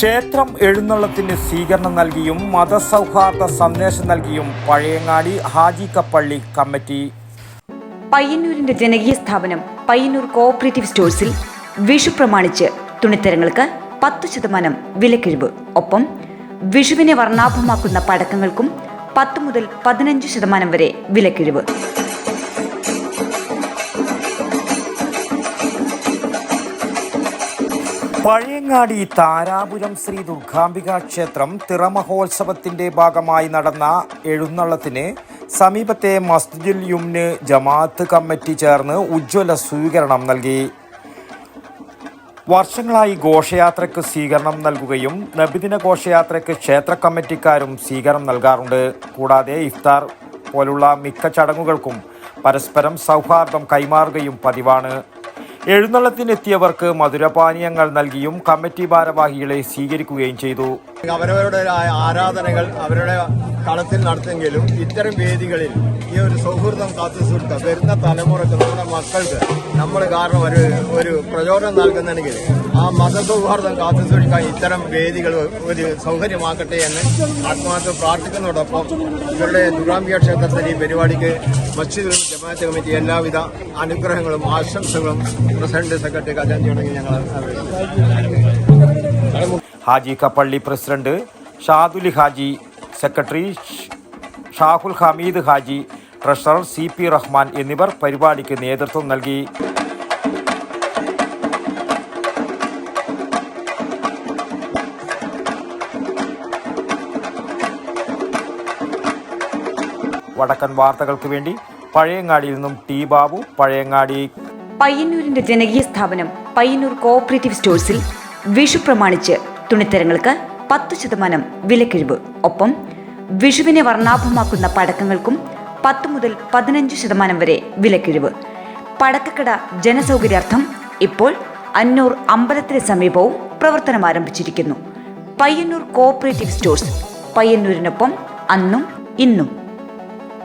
ക്ഷേത്രം എഴുന്നള്ളത്തിന് സ്വീകരണം നൽകിയും മതസൗഹാർദ്ദ സന്ദേശം നൽകിയും പഴയങ്ങാടി ഹാജിക്കപ്പള്ളി കമ്മിറ്റി. പയ്യന്നൂരിന്റെ ജനകീയ സ്ഥാപനം പയ്യന്നൂർ കോഓപ്പറേറ്റീവ് സ്റ്റോഴ്സിൽ വിഷു പ്രമാണിച്ച് തുണിത്തരങ്ങൾക്ക് 10% വിലക്കിഴിവ്. ഒപ്പം വിഷുവിനെ വർണ്ണാഭമാക്കുന്ന പടക്കങ്ങൾക്കും 10 മുതൽ 15% വരെ വിലക്കിഴിവ്. പഴയങ്ങാടി താരാപുരം ശ്രീ ദുർഗാംബിക ക്ഷേത്രം തിറമഹോത്സവത്തിന്റെ ഭാഗമായി നടന്ന എഴുന്നള്ളത്തിന് സമീപത്തെ മസ്ജിദുൽ യുംന് ജമാഅത്ത് കമ്മിറ്റി ചേർന്ന് ഉജ്ജ്വല സ്വീകരണം നൽകി. വർഷങ്ങളായി ഘോഷയാത്രയ്ക്ക് സ്വീകരണം നൽകുകയും നബിദിന ഘോഷയാത്രയ്ക്ക് ക്ഷേത്ര കമ്മിറ്റിക്കാരും സ്വീകരണം നൽകാറുണ്ട്. കൂടാതെ ഇഫ്താർ പോലുള്ള മിക്ക ചടങ്ങുകൾക്കും പരസ്പരം സൗഹാർദ്ദം കൈമാറുകയും പതിവാണ്. എഴുന്നള്ളത്തിനെത്തിയവർക്ക് മധുരപാനീയങ്ങൾ നൽകിയും കമ്മിറ്റി ഭാരവാഹികളെ സ്വീകരിക്കുകയും ചെയ്തു. അവരവരുടെ ആരാധനകൾ അവരുടെ കളത്തിൽ നടത്തുമെങ്കിലും ഇത്തരം വേദികളിൽ ഈ ഒരു സൗഹൃദം കാത്തുസൂക്ഷിക്കുക വരുന്ന തലമുറക്ക് നമ്മുടെ മക്കൾക്ക് നമ്മൾ കാരണം ഒരു പ്രചോദനം നൽകുന്നുണ്ടെങ്കിൽ ആ മതസൗഹാർദ്ദം കാത്തുസൂക്ഷിക്കാൻ ഇത്തരം വേദികൾ ഒരു സൗകര്യമാക്കട്ടെ എന്ന് ആത്മാർത്ഥം പ്രാർത്ഥിക്കുന്നതോടൊപ്പം ഇവരുടെ ദുർഗാംബിക ക്ഷേത്രത്തിൽ ഈ പരിപാടിക്ക് മസ്ജിദുൽ ജമാഅത്ത് കമ്മിറ്റി എല്ലാവിധ അനുഗ്രഹങ്ങളും ആശംസകളും പ്രസിഡന്റ് സെക്രട്ടറി ഖജാൻജി ഉണ്ടെങ്കിൽ ഞങ്ങൾ Hajikkappalli president Shaduli Haji, secretary Shahul Hameed Haji, treasurer CP Rahman എന്നിവർ പരിപാടിക്ക് നേതൃത്വം നൽകി. വടക്കൻ വാർത്തകൾക്ക് വേണ്ടി പഴയങ്ങാടിയിൽ നിന്നും T ബാബു, പഴയങ്ങാടി. പയ്യന്നൂരിന്റെ ജനകീയ സ്ഥാപനം പയ്യന്നൂർ കോഓപ്പറേറ്റീവ് സ്റ്റോഴ്സിൽ വിഷു പ്രമാണിച്ച് തുണിത്തരങ്ങൾക്ക് 10% വിലക്കിഴിവ്. ഒപ്പം വിഷുവിനെ വർണ്ണാഭമാക്കുന്ന പടക്കങ്ങൾക്കും 10 മുതൽ 15% വരെ വിലക്കിഴിവ്. പടക്കക്കട ജനസൗകര്യാർത്ഥം ഇപ്പോൾ അന്നൂർ അമ്പലത്തിന് സമീപവും പ്രവർത്തനം ആരംഭിച്ചിരിക്കുന്നു. പയ്യന്നൂർ കോഓപ്പറേറ്റീവ് സ്റ്റോഴ്സ്, പയ്യന്നൂരിനൊപ്പം അന്നും ഇന്നും.